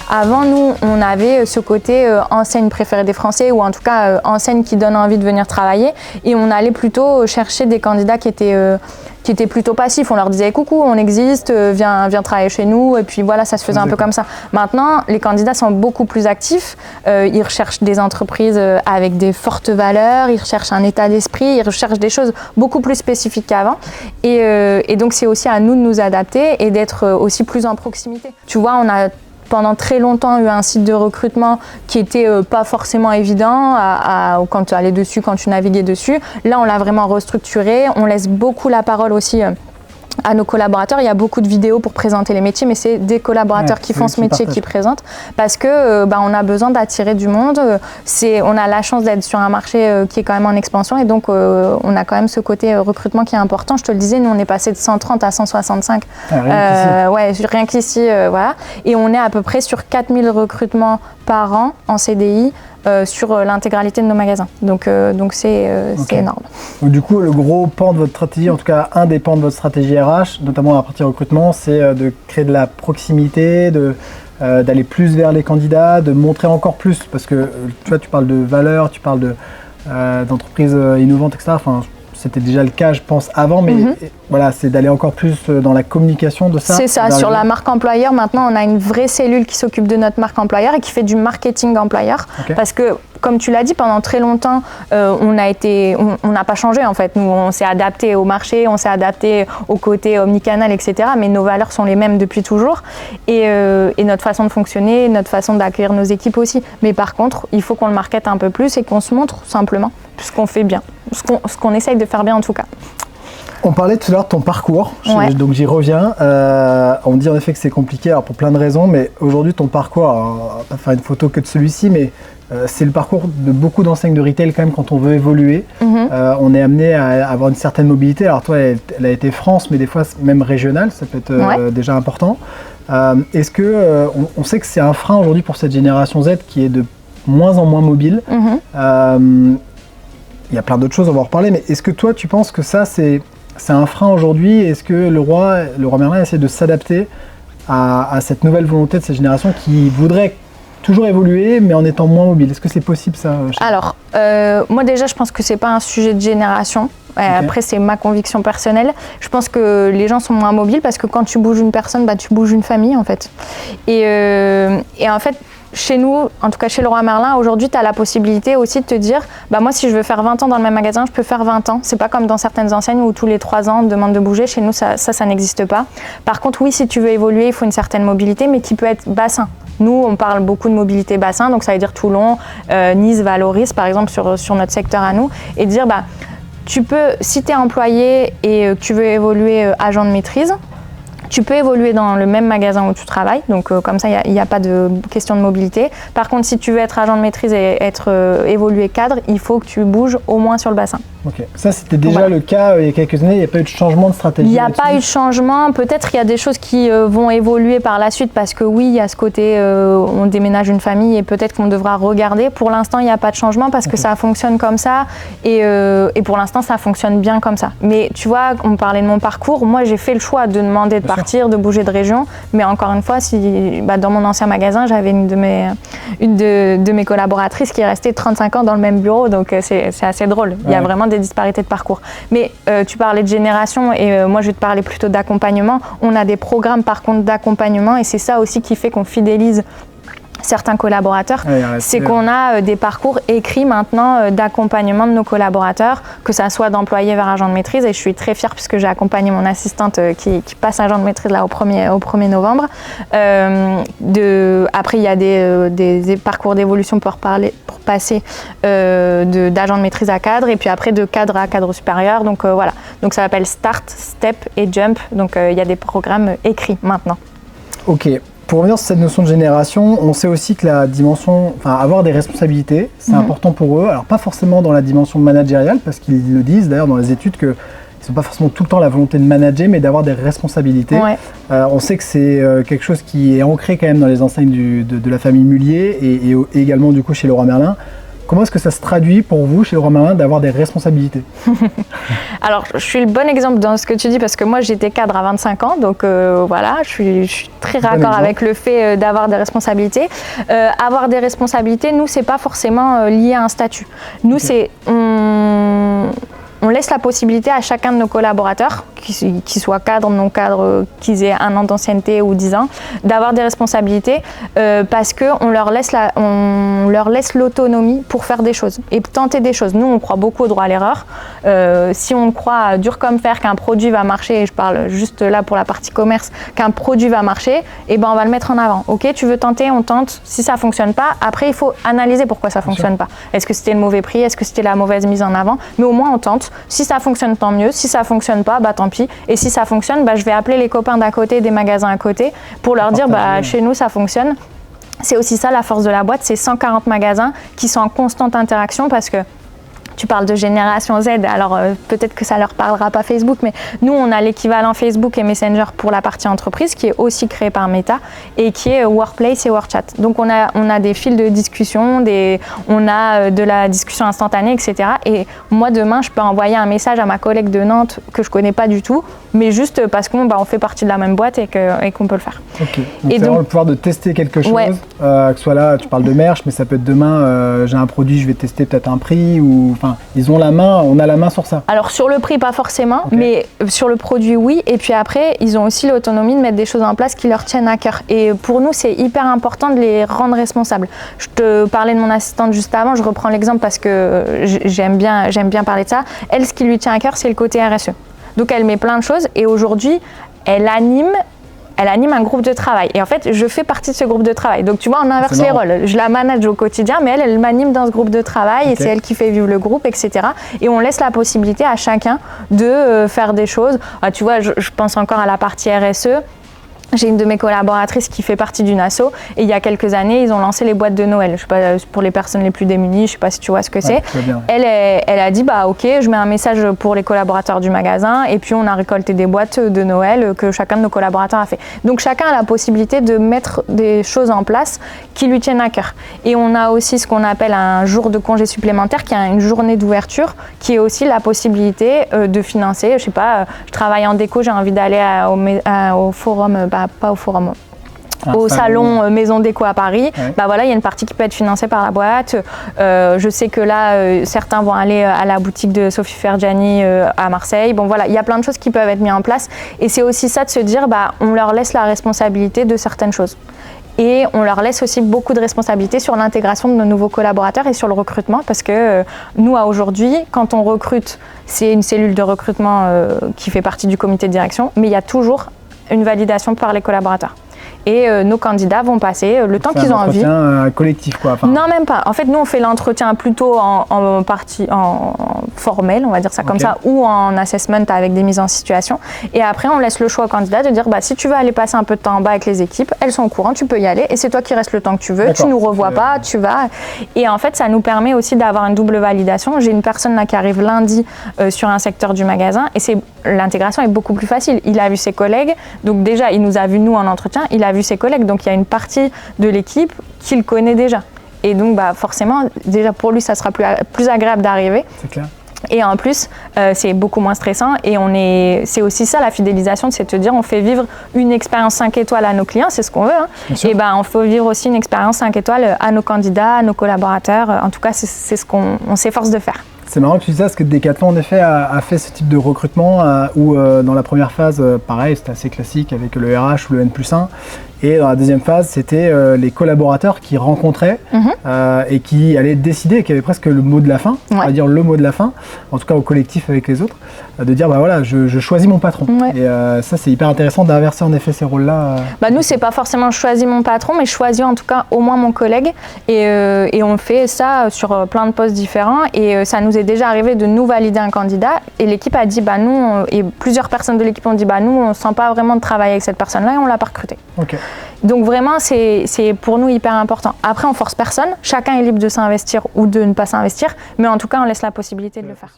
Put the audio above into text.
Avant, nous, on avait ce côté enseigne préférée des Français ou en tout cas enseigne qui donne envie de venir travailler et on allait plutôt chercher des candidats qui étaient plutôt passifs. On leur disait coucou, on existe, viens travailler chez nous et puis voilà, ça se faisait un peu comme ça. Maintenant, les candidats sont beaucoup plus actifs, ils recherchent des entreprises avec des fortes valeurs, ils recherchent un état d'esprit, ils recherchent des choses beaucoup plus spécifiques qu'avant et donc c'est aussi à nous de nous adapter et d'être aussi plus en proximité. Tu vois, on a pendant très longtemps eu un site de recrutement qui était pas forcément évident quand tu allais dessus, quand tu naviguais dessus. Là, on l'a vraiment restructuré. On laisse beaucoup la parole aussi à nos collaborateurs. Il y a beaucoup de vidéos pour présenter les métiers, mais c'est des collaborateurs qui font ce métier qui présentent parce que on a besoin d'attirer du monde. On a la chance d'être sur un marché qui est quand même en expansion et donc on a quand même ce côté recrutement qui est important. Je te le disais, nous on est passé de 130 à 165. Rien qu'ici, voilà. Et on est à peu près sur 4000 recrutements par an en CDI. Sur l'intégralité de nos magasins. Donc c'est énorme. Donc du coup, le gros pan de votre stratégie, en tout cas un des pans de votre stratégie RH, notamment à la partie recrutement, c'est de créer de la proximité, d'aller plus vers les candidats, de montrer encore plus, parce que tu vois, tu parles de valeurs, tu parles d'entreprises innovantes, etc. Enfin, c'était déjà le cas, je pense, avant, mais voilà, c'est d'aller encore plus dans la communication de ça. C'est ça, sur la marque employeur, maintenant, on a une vraie cellule qui s'occupe de notre marque employeur et qui fait du marketing employeur. Parce que, comme tu l'as dit, pendant très longtemps, on n'a pas changé, en fait. Nous, on s'est adapté au marché, on s'est adapté au côté omnicanal, etc. Mais nos valeurs sont les mêmes depuis toujours. Et notre façon de fonctionner, notre façon d'accueillir nos équipes aussi. Mais par contre, il faut qu'on le markete un peu plus et qu'on se montre, simplement, ce qu'on fait bien. Ce qu'on essaye de faire bien en tout cas. On parlait tout à l'heure de ton parcours, donc j'y reviens. On dit en effet que c'est compliqué alors pour plein de raisons, mais aujourd'hui ton parcours, alors, on va pas faire une photo que de celui-ci, mais c'est le parcours de beaucoup d'enseignes de retail quand même quand on veut évoluer. On est amené à avoir une certaine mobilité. Alors toi, elle a été France, mais des fois même régionale, ça peut être déjà important. Est-ce que on sait que c'est un frein aujourd'hui pour cette génération Z qui est de moins en moins mobile. Il y a plein d'autres choses, on va en reparler, mais est-ce que toi, tu penses que ça, c'est un frein aujourd'hui? Est-ce que le roi Merlin essaie de s'adapter à cette nouvelle volonté de cette génération qui voudrait toujours évoluer, mais en étant moins mobile? Est-ce que c'est possible, ça? Alors, moi déjà, je pense que c'est pas un sujet de génération. Après, c'est ma conviction personnelle. Je pense que les gens sont moins mobiles parce que quand tu bouges une personne, tu bouges une famille, en fait. Et en fait, chez nous, en tout cas chez Leroy Merlin, aujourd'hui, tu as la possibilité aussi de te dire moi, si je veux faire 20 ans dans le même magasin, je peux faire 20 ans. C'est pas comme dans certaines enseignes où tous les 3 ans, on te demande de bouger. Chez nous, ça n'existe pas. Par contre, oui, si tu veux évoluer, il faut une certaine mobilité, mais qui peut être bassin. Nous, on parle beaucoup de mobilité bassin, donc ça veut dire Toulon, Nice, Valoris, par exemple, sur notre secteur à nous, et dire tu peux, si tu es employé et que tu veux évoluer agent de maîtrise, tu peux évoluer dans le même magasin où tu travailles, donc comme ça, il n'y a pas de question de mobilité. Par contre, si tu veux être agent de maîtrise et évoluer cadre, il faut que tu bouges au moins sur le bassin. Ok. Ça, c'était déjà le cas il y a quelques années, il n'y a pas eu de changement de stratégie? Il n'y a pas eu de changement. Peut-être il y a des choses qui vont évoluer par la suite parce que oui, il y a ce côté, on déménage une famille et peut-être qu'on devra regarder. Pour l'instant, il n'y a pas de changement parce que ça fonctionne comme ça et pour l'instant, ça fonctionne bien comme ça. Mais tu vois, on parlait de mon parcours. Moi, j'ai fait le choix de demander de partir, de bouger de région. Mais encore une fois, dans mon ancien magasin, j'avais une de mes collaboratrices qui est restée 35 ans dans le même bureau. Donc, c'est assez drôle. Il y a vraiment des disparités de parcours. Mais tu parlais de génération et moi, je vais te parler plutôt d'accompagnement. On a des programmes, par contre, d'accompagnement et c'est ça aussi qui fait qu'on fidélise certains collaborateurs, c'est qu'on a des parcours écrits maintenant d'accompagnement de nos collaborateurs, que ça soit d'employés vers agent de maîtrise, et je suis très fière puisque j'ai accompagné mon assistante qui passe agent de maîtrise là au 1er novembre. Après, il y a des parcours d'évolution pour passer d'agent de maîtrise à cadre, et puis après de cadre à cadre supérieur. Donc voilà, donc ça s'appelle Start, Step et Jump. Donc il y a des programmes écrits maintenant. Ok. Pour revenir sur cette notion de génération, on sait aussi que la dimension, avoir des responsabilités, c'est important pour eux. Alors pas forcément dans la dimension managériale, parce qu'ils le disent d'ailleurs dans les études qu'ils n'ont pas forcément tout le temps la volonté de manager, mais d'avoir des responsabilités. On sait que c'est quelque chose qui est ancré quand même dans les enseignes de la famille Mullier et également du coup chez Leroy Merlin. comment est-ce que ça se traduit pour vous chez Leroy Merlin d'avoir des responsabilités? Alors, je suis le bon exemple dans ce que tu dis parce que moi, j'étais cadre à 25 ans. Donc voilà, je suis très raccord avec le fait d'avoir des responsabilités. Avoir des responsabilités, nous, c'est pas forcément lié à un statut. Nous, c'est... On laisse la possibilité à chacun de nos collaborateurs, qu'ils soient cadres, non cadres, qu'ils aient 1 an d'ancienneté ou 10 ans, d'avoir des responsabilités parce qu'on leur laisse l'autonomie pour faire des choses et tenter des choses. Nous, on croit beaucoup au droit à l'erreur. Si on croit dur comme fer qu'un produit va marcher, et je parle juste là pour la partie commerce, qu'un produit va marcher, et ben on va le mettre en avant. Ok, tu veux tenter, on tente. Si ça ne fonctionne pas, après il faut analyser pourquoi ça ne fonctionne pas. Est-ce que c'était le mauvais prix? Est-ce que c'était la mauvaise mise en avant? Mais au moins on tente. Si ça fonctionne, tant mieux. Si ça fonctionne pas, bah tant pis. Et si ça fonctionne, bah je vais appeler les copains d'à côté, des magasins à côté, pour leur dire, bah chez nous ça fonctionne. C'est aussi ça la force de la boîte, c'est 140 magasins qui sont en constante interaction parce que tu parles de génération Z, alors peut-être que ça leur parlera pas Facebook, mais nous on a l'équivalent Facebook et Messenger pour la partie entreprise qui est aussi créé par Meta et qui est Workplace et Workchat. Donc on a des fils de discussion, on a de la discussion instantanée, etc. Et moi demain je peux envoyer un message à ma collègue de Nantes que je connais pas du tout, mais juste parce qu'on on fait partie de la même boîte et qu'on peut le faire. Ok, donc c'est vraiment le pouvoir de tester quelque chose, que ce soit là, tu parles de merch, mais ça peut être demain, j'ai un produit, je vais tester peut-être un prix ou... Ils ont la main, on a la main sur ça. Alors sur le prix pas forcément, mais sur le produit oui. Et puis après, ils ont aussi l'autonomie de mettre des choses en place qui leur tiennent à cœur. Et pour nous, c'est hyper important de les rendre responsables. Je te parlais de mon assistante juste avant, je reprends l'exemple parce que j'aime bien parler de ça. Elle, ce qui lui tient à cœur, c'est le côté RSE. Donc elle met plein de choses et aujourd'hui, elle anime un groupe de travail. Et en fait, je fais partie de ce groupe de travail. Donc, tu vois, on inverse les rôles. Je la manage au quotidien, mais elle m'anime dans ce groupe de travail et c'est elle qui fait vivre le groupe, etc. Et on laisse la possibilité à chacun de faire des choses. Ah, tu vois, je pense encore à la partie RSE. J'ai une de mes collaboratrices qui fait partie d'une asso et il y a quelques années, ils ont lancé les boîtes de Noël. Je sais pas, pour les personnes les plus démunies, je sais pas si tu vois ce que c'est. Elle a dit, bah ok, je mets un message pour les collaborateurs du magasin et puis on a récolté des boîtes de Noël que chacun de nos collaborateurs a fait. Donc chacun a la possibilité de mettre des choses en place qui lui tiennent à cœur. Et on a aussi ce qu'on appelle un jour de congé supplémentaire qui est une journée d'ouverture qui est aussi la possibilité de financer. Je sais pas, je travaille en déco, j'ai envie d'aller au forum, pas au forum, au salon Maison Déco à Paris, bah voilà, il y a une partie qui peut être financée par la boîte. Je sais que là, certains vont aller à la boutique de Sophie Fergiani à Marseille. Bon voilà, il y a plein de choses qui peuvent être mises en place. Et c'est aussi ça de se dire, bah, on leur laisse la responsabilité de certaines choses. Et on leur laisse aussi beaucoup de responsabilités sur l'intégration de nos nouveaux collaborateurs et sur le recrutement parce que nous, à aujourd'hui, quand on recrute, c'est une cellule de recrutement qui fait partie du comité de direction, mais il y a toujours une validation par les collaborateurs. Et nos candidats vont passer le temps qu'ils ont envie. C'est un entretien collectif, quoi. Enfin... Non, même pas. En fait, nous, on fait l'entretien plutôt en partie formel, on va dire ça comme ça, ou en assessment avec des mises en situation. Et après, on laisse le choix au candidat de dire, bah, si tu veux aller passer un peu de temps en bas avec les équipes, elles sont au courant, tu peux y aller. Et c'est toi qui restes le temps que tu veux. Tu nous revois pas, tu vas. Et en fait, ça nous permet aussi d'avoir une double validation. J'ai une personne là qui arrive lundi sur un secteur du magasin et l'intégration est beaucoup plus facile. Il a vu ses collègues. Donc déjà, il nous a vu nous en entretien. Il a vu ses collègues, donc il y a une partie de l'équipe qu'il connaît déjà. Et donc bah, forcément, déjà pour lui, ça sera plus agréable d'arriver. C'est clair. Et en plus, c'est beaucoup moins stressant et c'est aussi ça la fidélisation, c'est de te dire on fait vivre une expérience 5 étoiles à nos clients, c'est ce qu'on veut. Hein. Et ben on fait vivre aussi une expérience 5 étoiles à nos candidats, à nos collaborateurs. En tout cas, c'est ce qu'on s'efforce de faire. C'est marrant que tu dis ça, parce que Decathlon, en effet, a fait ce type de recrutement où, dans la première phase, pareil, c'était assez classique avec le RH ou le N+1. Et dans la deuxième phase, c'était les collaborateurs qui rencontraient et qui allaient décider, qui avaient presque le mot de la fin, on va dire le mot de la fin, en tout cas au collectif avec les autres, de dire, bah voilà, je choisis mon patron. Et ça, c'est hyper intéressant d'inverser en effet ces rôles-là. Bah nous, c'est pas forcément je choisis mon patron, mais je choisis en tout cas au moins mon collègue. Et on fait ça sur plein de postes différents. Et ça nous est déjà arrivé de nous valider un candidat. Et l'équipe a dit, bah nous, et plusieurs personnes de l'équipe ont dit, bah nous, on sent pas vraiment de travailler avec cette personne-là et on l'a pas recruté. Donc vraiment, c'est pour nous hyper important. Après, on force personne. Chacun est libre de s'investir ou de ne pas s'investir. Mais en tout cas, on laisse la possibilité de le faire.